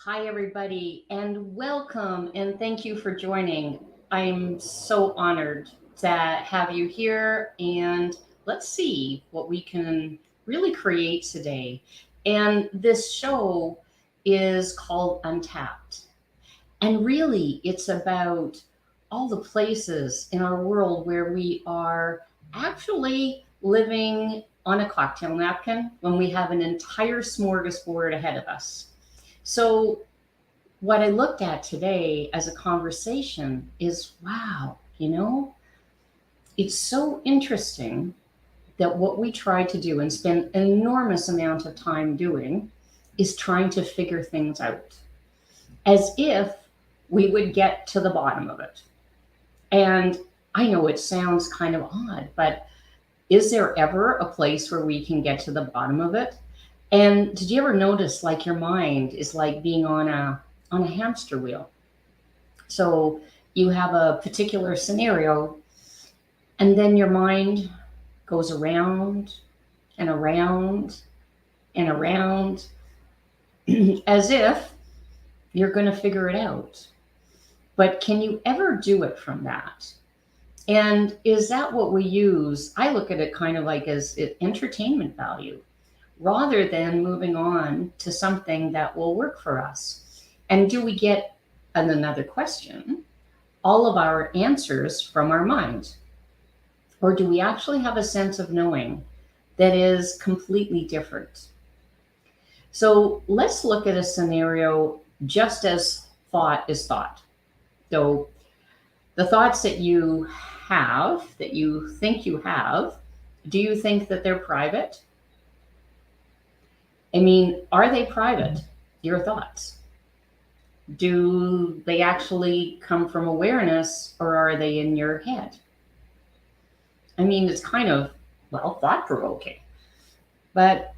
Hi, everybody, and welcome, and thank you for joining. I'm so honored to have you here, and let's see what we can really create today. And this show is called Untapped. And really, it's about all the places in our world where we are actually living on a cocktail napkin when we have an entire smorgasbord ahead of us. So, what I looked at today as a conversation is wow, it's so interesting that what we try to do and spend an enormous amount of time doing is trying to figure things out as if we would get to the bottom of it. And I know it sounds kind of odd, but is there ever a place where we can get to the bottom of it? And did you ever notice like your mind is like being on a hamster wheel? So you have a particular scenario, and then your mind goes around and around and around as if you're going to figure it out. But can you ever do it from that? And is that what we use? I look at it kind of like as entertainment value rather than moving on to something that will work for us. And do we get another question? All of our answers from our mind? Or do we actually have a sense of knowing that is completely different? So let's look at a scenario just as thought is thought. So the thoughts that you have, that you think you have, do you think that they're private? I mean, are they private, your thoughts? Do they actually come from awareness or are they in your head? I mean, it's kind of, well, thought provoking. But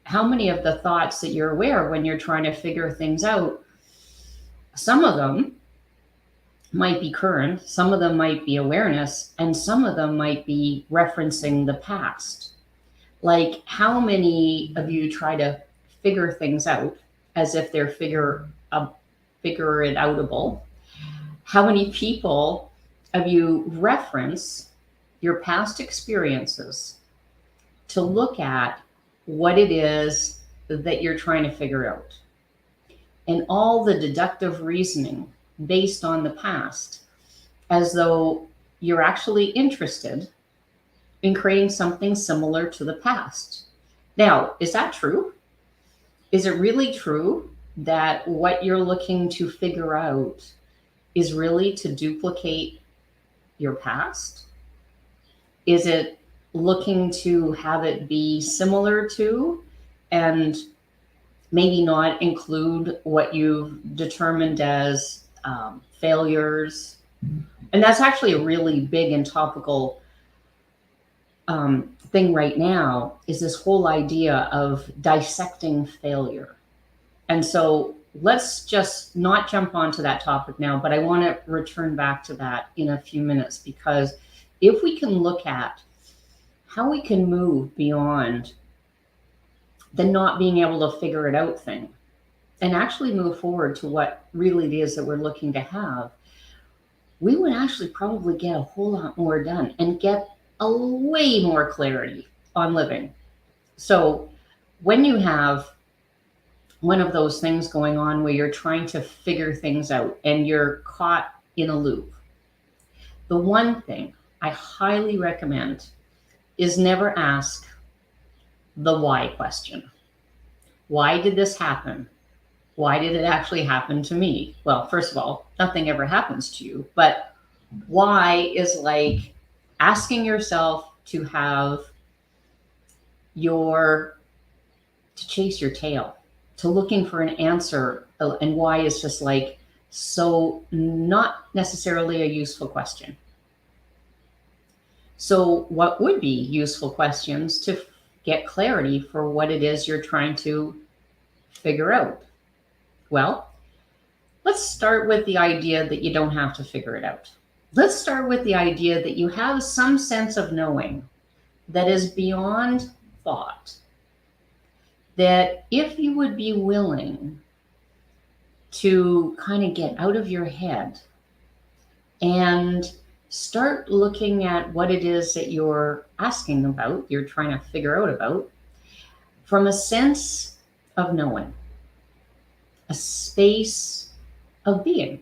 how many of the thoughts that you're aware when you're trying to figure things out, some of them might be current, some of them might be awareness, and some of them might be referencing the past. Like, how many of you try to figure things out as if they're figure it outable? How many people of you reference your past experiences to look at what it is that you're trying to figure out? And all the deductive reasoning based on the past, as though you're actually interested in creating something similar to the past. Now, is that true? Is it really true that what you're looking to figure out is really to duplicate your past? Is it looking to have it be similar to and maybe not include what you've determined as failures? And that's actually a really big and topical thing right now, is this whole idea of dissecting failure. And so let's just not jump onto that topic now, but I want to return back to that in a few minutes, because if we can look at how we can move beyond the not being able to figure it out thing and actually move forward to what really it is that we're looking to have, we would actually probably get a whole lot more done and get a way more clarity on living. So when you have one of those things going on where you're trying to figure things out and you're caught in a loop, the one thing I highly recommend is never ask the why question. Why did this happen? Why did it actually happen to me? Well, first of all, nothing ever happens to you, but why is like asking yourself to have to chase your tail, to looking for an answer. And why is just like so not necessarily a useful question. So what would be useful questions to get clarity for what it is you're trying to figure out? Well, let's start with the idea that you don't have to figure it out. Let's start with the idea that you have some sense of knowing that is beyond thought. That if you would be willing to kind of get out of your head and start looking at what it is that you're asking about, you're trying to figure out about, from a sense of knowing, a space of being.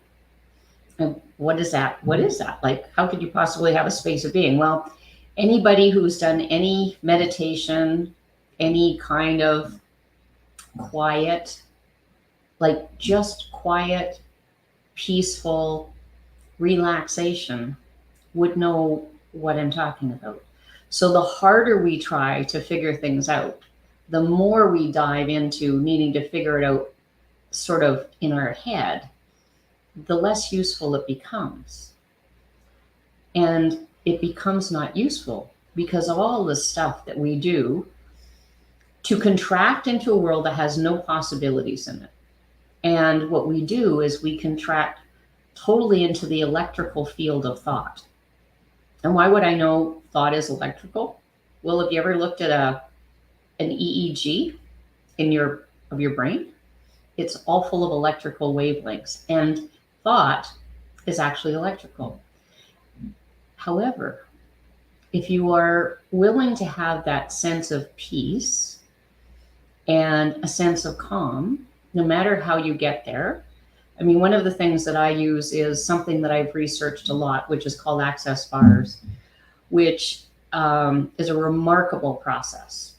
And what is that? What is that? Like, how could you possibly have a space of being? Well, anybody who's done any meditation, any kind of quiet, like just quiet, peaceful relaxation would know what I'm talking about. So the harder we try to figure things out, the more we dive into needing to figure it out sort of in our head, the less useful it becomes. And it becomes not useful because of all the stuff that we do to contract into a world that has no possibilities in it. And what we do is we contract totally into the electrical field of thought. And why would I know thought is electrical? Well, have you ever looked at an EEG in your brain? It's all full of electrical wavelengths, and thought is actually electrical. However, if you are willing to have that sense of peace and a sense of calm, no matter how you get there, I mean, one of the things that I use is something that I've researched a lot, which is called access bars, which is a remarkable process.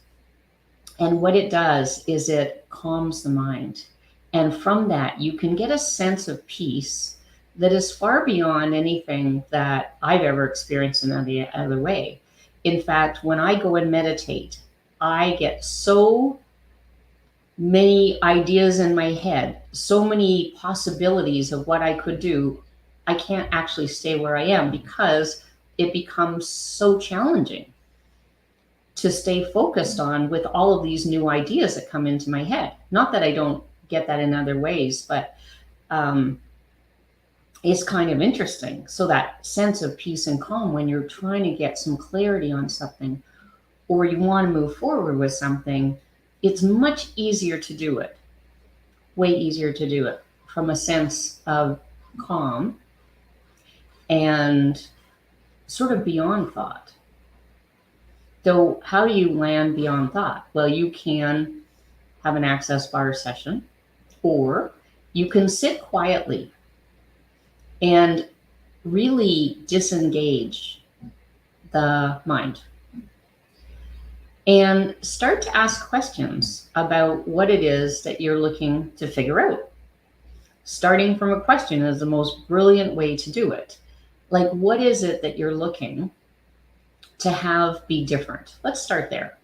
And what it does is it calms the mind. And from that, you can get a sense of peace that is far beyond anything that I've ever experienced in any other way. In fact, when I go and meditate, I get so many ideas in my head, so many possibilities of what I could do. I can't actually stay where I am because it becomes so challenging to stay focused on with all of these new ideas that come into my head. Not that I don't get that in other ways, but it's kind of interesting. So that sense of peace and calm when you're trying to get some clarity on something or you want to move forward with something, it's much easier to do it, way easier to do it from a sense of calm and sort of beyond thought. So how do you land beyond thought? Well, you can have an access bar session, or you can sit quietly and really disengage the mind and start to ask questions about what it is that you're looking to figure out. Starting from a question is the most brilliant way to do it. Like, what is it that you're looking to have be different? Let's start there.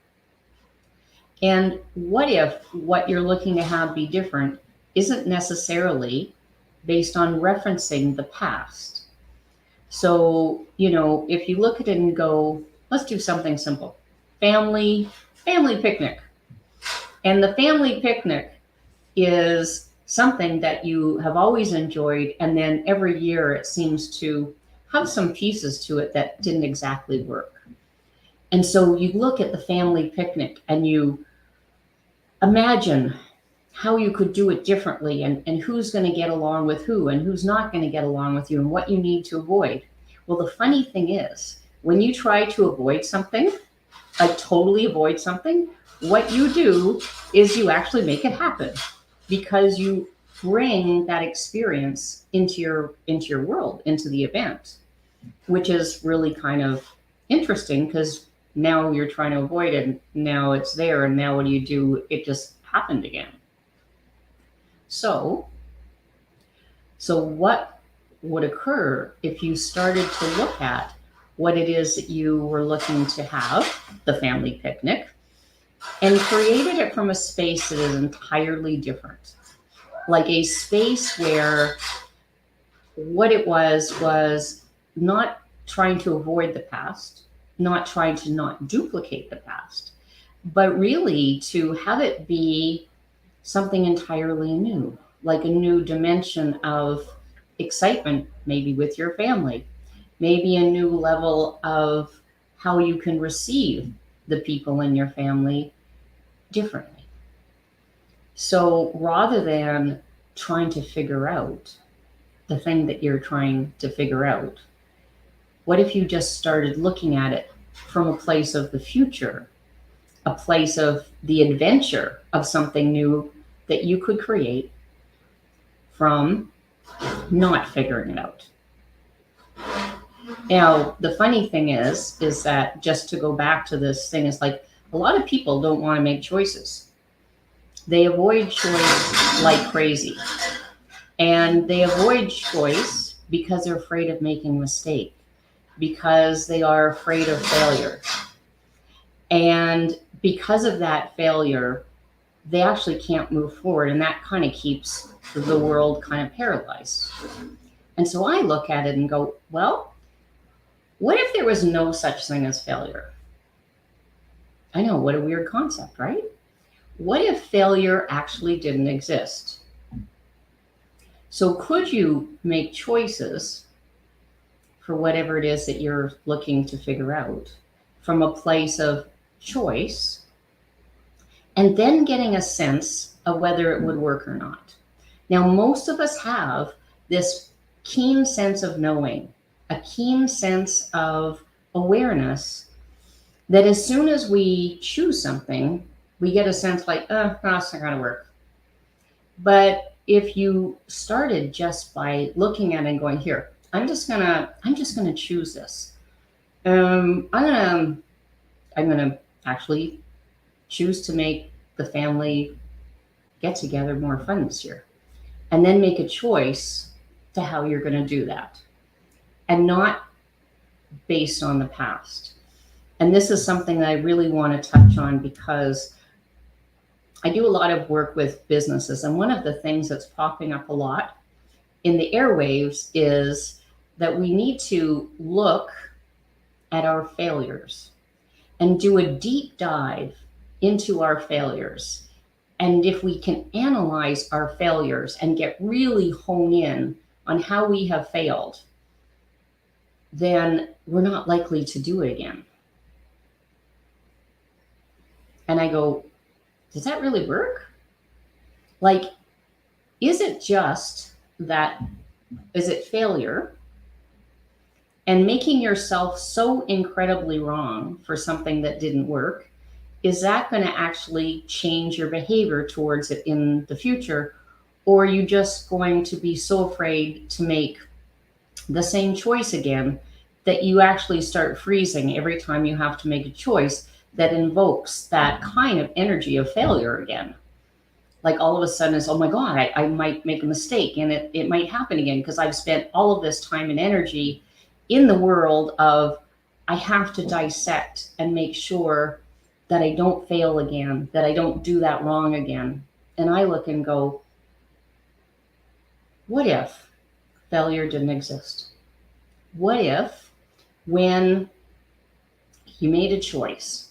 And what if what you're looking to have be different isn't necessarily based on referencing the past? So, if you look at it and go, let's do something simple. Family picnic. And the family picnic is something that you have always enjoyed, and then every year it seems to have some pieces to it that didn't exactly work. And so you look at the family picnic and you imagine how you could do it differently and who's going to get along with who and who's not going to get along with you and what you need to avoid. Well, the funny thing is, when you try to avoid something, like totally avoid something, what you do is you actually make it happen because you bring that experience into your world, into the event, which is really kind of interesting because now you're trying to avoid it, and now it's there, and now what do you do? It just happened again. So what would occur if you started to look at what it is that you were looking to have, the family picnic, and created it from a space that is entirely different? Like a space where what it was not trying to avoid the past, not trying to not duplicate the past, but really to have it be something entirely new, like a new dimension of excitement, maybe with your family, maybe a new level of how you can receive the people in your family differently. So rather than trying to figure out the thing that you're trying to figure out? What if you just started looking at it from a place of the future, a place of the adventure of something new that you could create from not figuring it out? Now, the funny thing is that, just to go back to this thing, is like a lot of people don't want to make choices. They avoid choice like crazy. And they avoid choice because they're afraid of making a mistake, because they are afraid of failure. And because of that failure, they actually can't move forward. And that kind of keeps the world kind of paralyzed. And so I look at it and go, well, what if there was no such thing as failure? I know, what a weird concept, right? What if failure actually didn't exist? So could you make choices for whatever it is that you're looking to figure out from a place of choice, and then getting a sense of whether it would work or not? Now, most of us have this keen sense of knowing, a keen sense of awareness, that as soon as we choose something, we get a sense like, oh, that's not going to work. But if you started just by looking at it and going, here, I'm just gonna choose this. I'm gonna actually choose to make the family get together more fun this year, and then make a choice to how you're going to do that, and not based on the past. And this is something that I really want to touch on, because I do a lot of work with businesses, and one of the things that's popping up a lot in the airwaves is that we need to look at our failures and do a deep dive into our failures. And if we can analyze our failures and get really hone in on how we have failed, then we're not likely to do it again. And I go, does that really work? Like, is it just that, is it failure and making yourself so incredibly wrong for something that didn't work? Is that going to actually change your behavior towards it in the future? Or are you just going to be so afraid to make the same choice again that you actually start freezing every time you have to make a choice that invokes that kind of energy of failure again? Like, all of a sudden it's, oh my God, I might make a mistake, and it might happen again, because I've spent all of this time and energy in the world of, I have to dissect and make sure that I don't fail again, that I don't do that wrong again. And I look and go, what if failure didn't exist? What if, when you made a choice,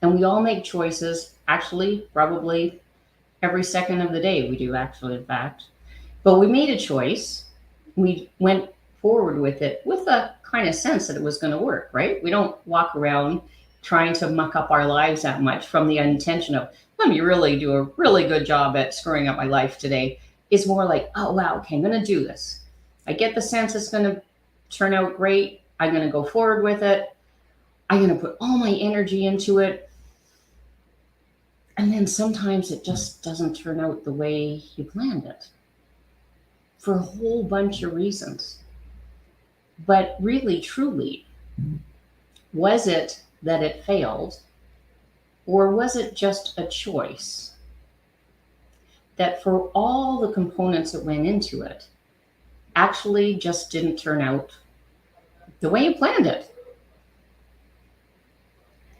and we all make choices, actually, probably every second of the day we do, actually, in fact, but we made a choice, we went forward with it with a kind of sense that it was going to work, right? We don't walk around trying to muck up our lives that much from the intention of, let me really do a really good job at screwing up my life today. It's more like, oh, wow, okay, I'm going to do this. I get the sense it's going to turn out great. I'm going to go forward with it. I'm going to put all my energy into it. And then sometimes it just doesn't turn out the way you planned it, for a whole bunch of reasons. But really, truly, was it that it failed, or was it just a choice that, for all the components that went into it, actually just didn't turn out the way you planned it?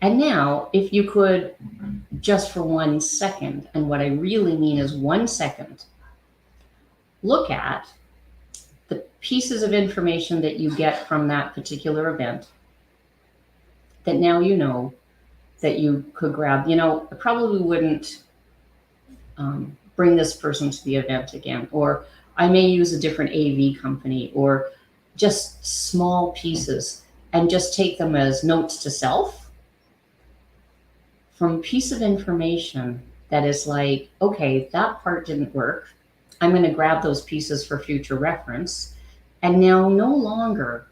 And now, if you could, just for 1 second, and what I really mean is 1 second, look at the pieces of information that you get from that particular event, that now you know that you could grab. I probably wouldn't bring this person to the event again, or I may use a different AV company, or just small pieces, and just take them as notes to self from a piece of information that is like, okay, that part didn't work. I'm going to grab those pieces for future reference. And now no longer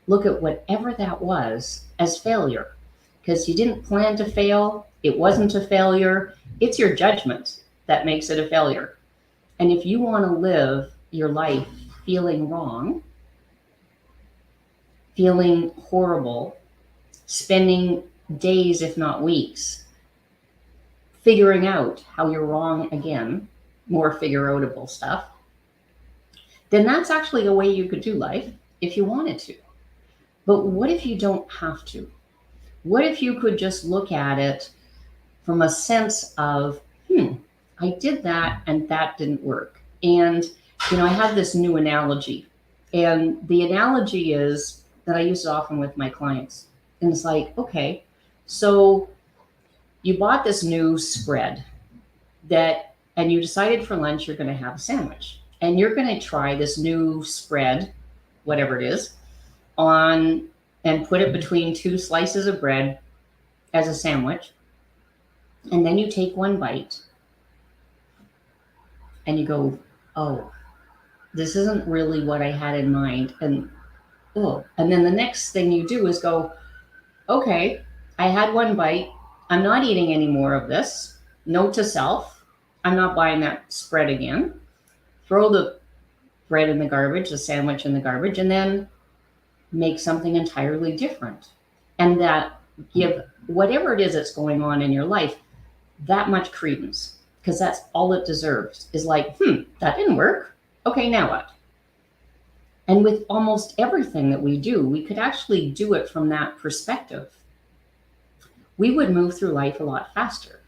look at whatever that was as failure, because you didn't plan to fail. It wasn't a failure. It's your judgment that makes it a failure. And if you want to live your life feeling wrong, feeling horrible, spending days, if not weeks, figuring out how you're wrong again, more figure outable stuff, then that's actually a way you could do life if you wanted to. But what if you don't have to? What if you could just look at it from a sense of, I did that and that didn't work. And, I have this new analogy. And the analogy is that I use it often with my clients. And it's like, okay, so you bought this new spread and you decided for lunch you're going to have a sandwich. And you're going to try this new spread, whatever it is, on and put it between two slices of bread as a sandwich. And then you take one bite and you go, oh, this isn't really what I had in mind. And then the next thing you do is go, okay, I had one bite. I'm not eating any more of this. Note to self, I'm not buying that spread again. Throw the bread in the garbage, the sandwich in the garbage, and then make something entirely different. And that give whatever it is that's going on in your life that much credence, because that's all it deserves, is like, that didn't work. Okay, now what? And with almost everything that we do, we could actually do it from that perspective. We would move through life a lot faster.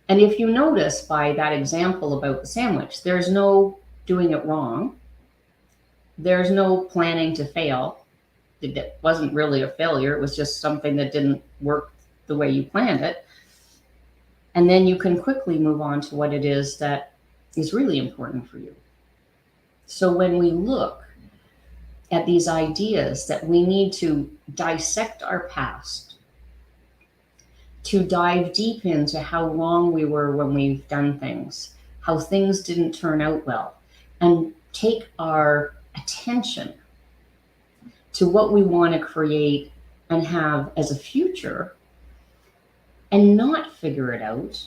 And if you notice by that example about the sandwich, there's no doing it wrong. There's no planning to fail. It wasn't really a failure. It was just something that didn't work the way you planned it. And then you can quickly move on to what it is that is really important for you. So when we look at these ideas that we need to dissect our past, to dive deep into how wrong we were when we've done things, how things didn't turn out well, and take our attention to what we want to create and have as a future, and not figure it out,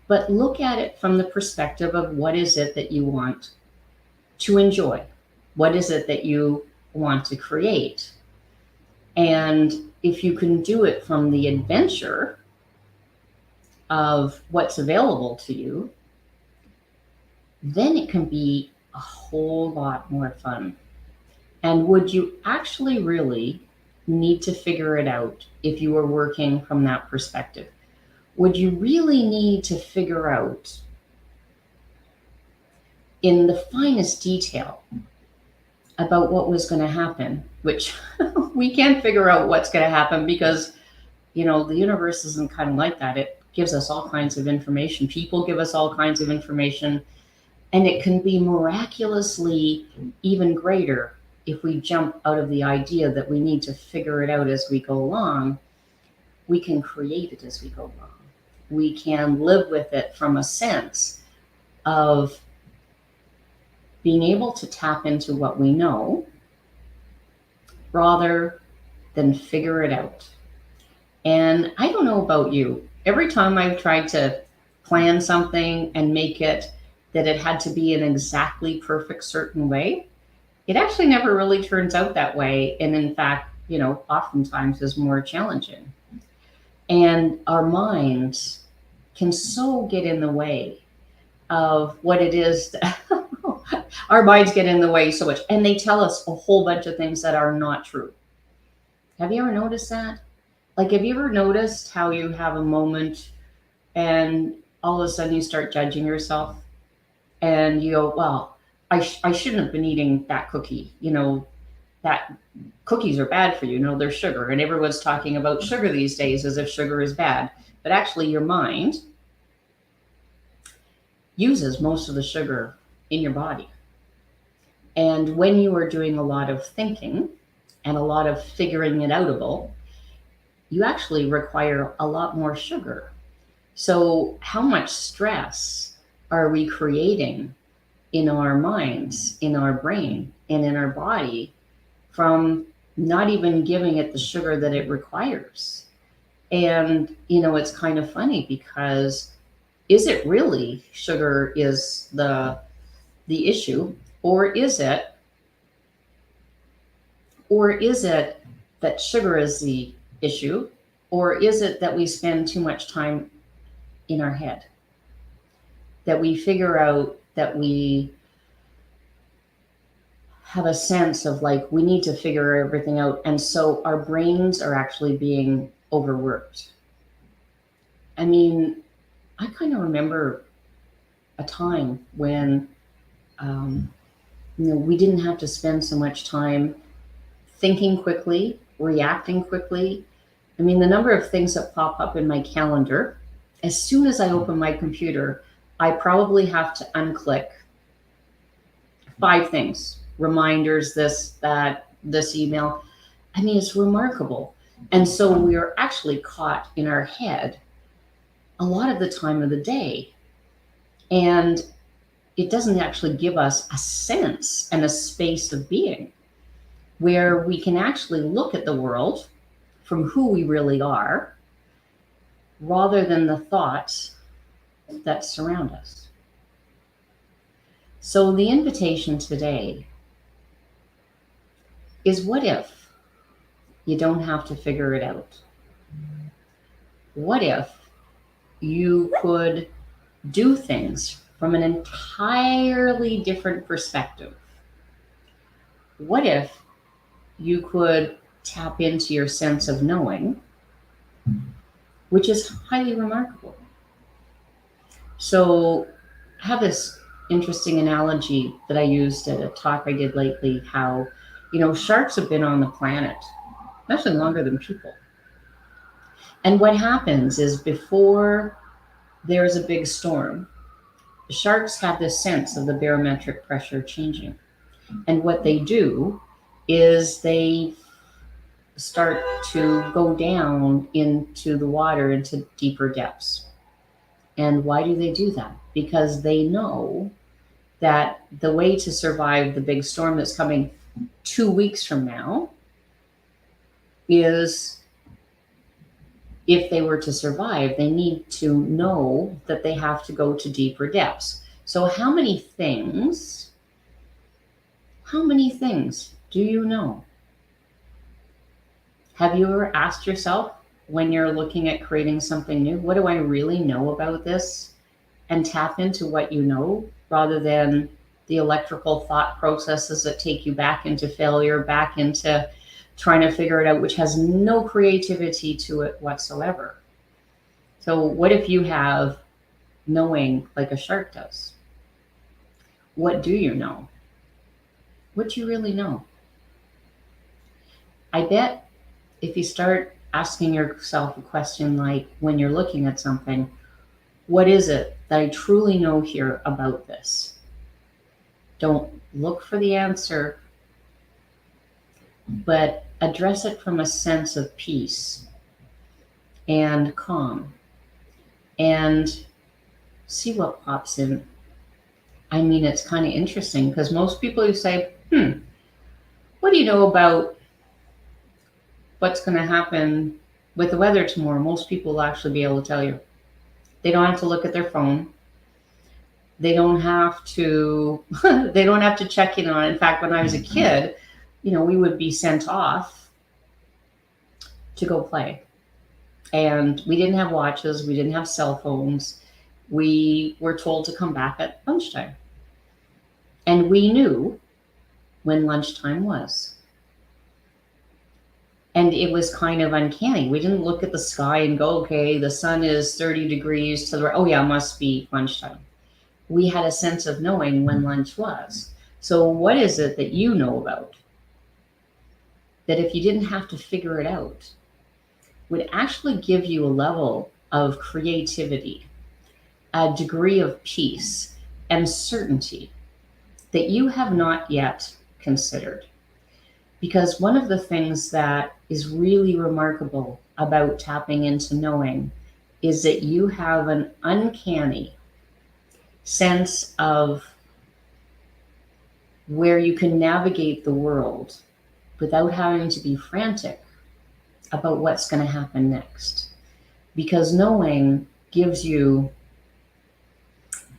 but look at it from the perspective of what is it that you want to enjoy? What is it that you want to create? And if you can do it from the adventure of what's available to you, then it can be a whole lot more fun. And would you actually really need to figure it out if you were working from that perspective? Would you really need to figure out in the finest detail about what was going to happen, which we can't figure out what's going to happen because, the universe isn't kind of like that. It gives us all kinds of information. People give us all kinds of information, and it can be miraculously even greater if we jump out of the idea that we need to figure it out as we go along. We can create it as we go along. We can live with it from a sense of being able to tap into what we know rather than figure it out. And I don't know about you, every time I've tried to plan something and make it that it had to be an exactly perfect certain way, it actually never really turns out that way. And in fact, oftentimes is more challenging. And our minds can so get in the way of what it is that our minds get in the way so much. And they tell us a whole bunch of things that are not true. Have you ever noticed that? Like, have you ever noticed how you have a moment and all of a sudden you start judging yourself and you go, well, I shouldn't have been eating that cookie. That cookies are bad for you. They're sugar. And everyone's talking about sugar these days as if sugar is bad. But actually your mind uses most of the sugar in your body. And when you are doing a lot of thinking and a lot of figuring it outable, you actually require a lot more sugar. So how much stress are we creating in our minds, in our brain, and in our body from not even giving it the sugar that it requires. And, it's kind of funny because is it really sugar is the issue, or is it that sugar is the issue, or is it that we spend too much time in our head, that we figure out that we have a sense of like we need to figure everything out, and so our brains are actually being overworked. I mean, I kind of remember a time when we didn't have to spend so much time thinking quickly, reacting quickly. I mean, the number of things that pop up in my calendar, as soon as I open my computer, I probably have to unclick 5 things, reminders, this, that, this email. I mean, it's remarkable. And so we're actually caught in our head a lot of the time of the day. And it doesn't actually give us a sense and a space of being where we can actually look at the world from who we really are rather than the thoughts that surround us. So the invitation today is, what if you don't have to figure it out? What if you could do things from an entirely different perspective? What if you could tap into your sense of knowing, which is highly remarkable? So I have this interesting analogy that I used at a talk I did lately, how, sharks have been on the planet actually longer than people. And what happens is, before there's a big storm, the sharks have this sense of the barometric pressure changing. And what they do is they start to go down into the water, into deeper depths. And why do they do that? Because they know that the way to survive the big storm that's coming 2 weeks from now is, if they were to survive, they need to know that they have to go to deeper depths. So how many things do you know? Have you ever asked yourself, when you're looking at creating something new, what do I really know about this? And tap into what you know rather than the electrical thought processes that take you back into failure, back into trying to figure it out, which has no creativity to it whatsoever. So what if you have knowing like a shark does? What do you know? What do you really know? I bet if you start asking yourself a question like, when you're looking at something, what is it that I truly know here about this? Don't look for the answer, but address it from a sense of peace and calm, and see what pops in. I mean, it's kind of interesting because most people who say, what do you know about what's going to happen with the weather tomorrow? Most people will actually be able to tell you. They don't have to look at their phone. They don't have to check in on it. In fact, when I was a kid, we would be sent off to go play. And we didn't have watches. We didn't have cell phones. We were told to come back at lunchtime. And we knew when lunchtime was. And it was kind of uncanny. We didn't look at the sky and go, okay, the sun is 30 degrees to the right. Oh yeah, must be lunchtime. We had a sense of knowing when lunch was. So what is it that you know about that, if you didn't have to figure it out, would actually give you a level of creativity, a degree of peace and certainty that you have not yet considered? Because one of the things that is really remarkable about tapping into knowing is that you have an uncanny sense of where you can navigate the world without having to be frantic about what's going to happen next. Because knowing gives you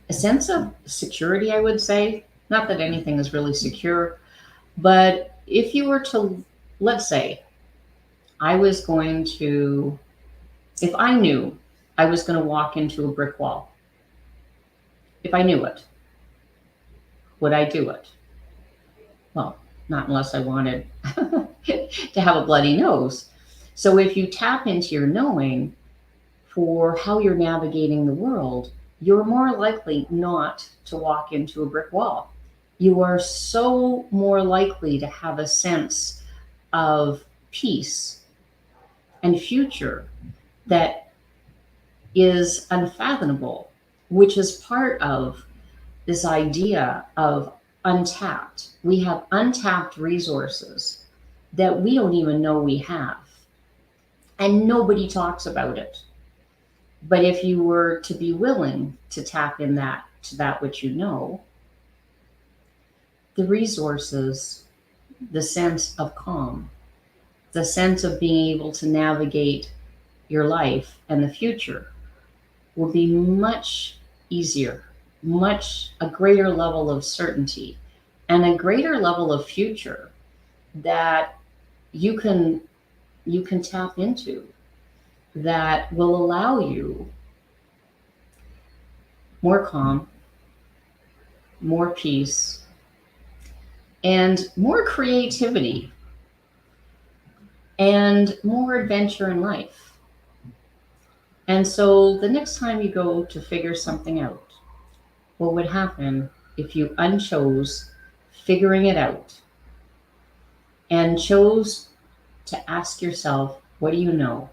a sense of security, I would say. Not that anything is really secure, but if you were to, let's say, I was going to, if I knew I was going to walk into a brick wall, if I knew it, would I do it? Well, not unless I wanted to have a bloody nose. So if you tap into your knowing for how you're navigating the world, you're more likely not to walk into a brick wall. You are so more likely to have a sense of peace and future that is unfathomable, which is part of this idea of untapped. We have untapped resources that we don't even know we have, and nobody talks about it. But if you were to be willing to tap in that to that which you know, the resources, the sense of calm, the sense of being able to navigate your life and the future will be much easier, much a greater level of certainty and a greater level of future that you can tap into, that will allow you more calm, more peace, and more creativity and more adventure in life. And so the next time you go to figure something out, what would happen if you unchose figuring it out and chose to ask yourself, what do you know?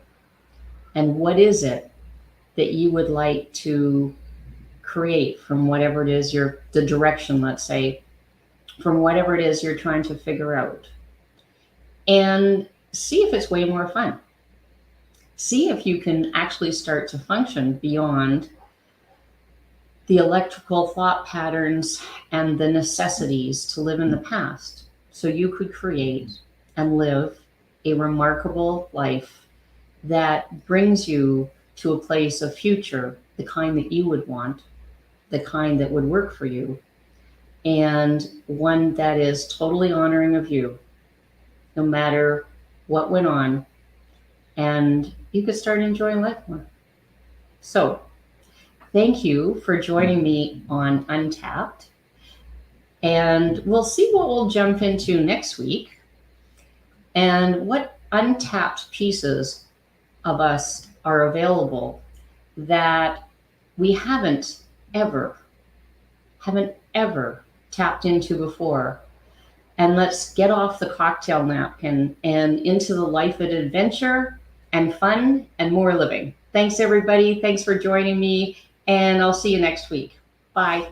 And what is it that you would like to create from whatever it is the direction, let's say, from whatever it is you're trying to figure out? And see if it's way more fun. See if you can actually start to function beyond the electrical thought patterns and the necessities to live in the past. So you could create and live a remarkable life that brings you to a place of future, the kind that you would want, the kind that would work for you, and one that is totally honoring of you, no matter what went on, and you could start enjoying life more. So thank you for joining me on Untapped, and we'll see what we'll jump into next week and what untapped pieces of us are available that we haven't ever tapped into before. And let's get off the cocktail napkin and into the life of adventure and fun and more living. Thanks, everybody. Thanks for joining me. And I'll see you next week. Bye.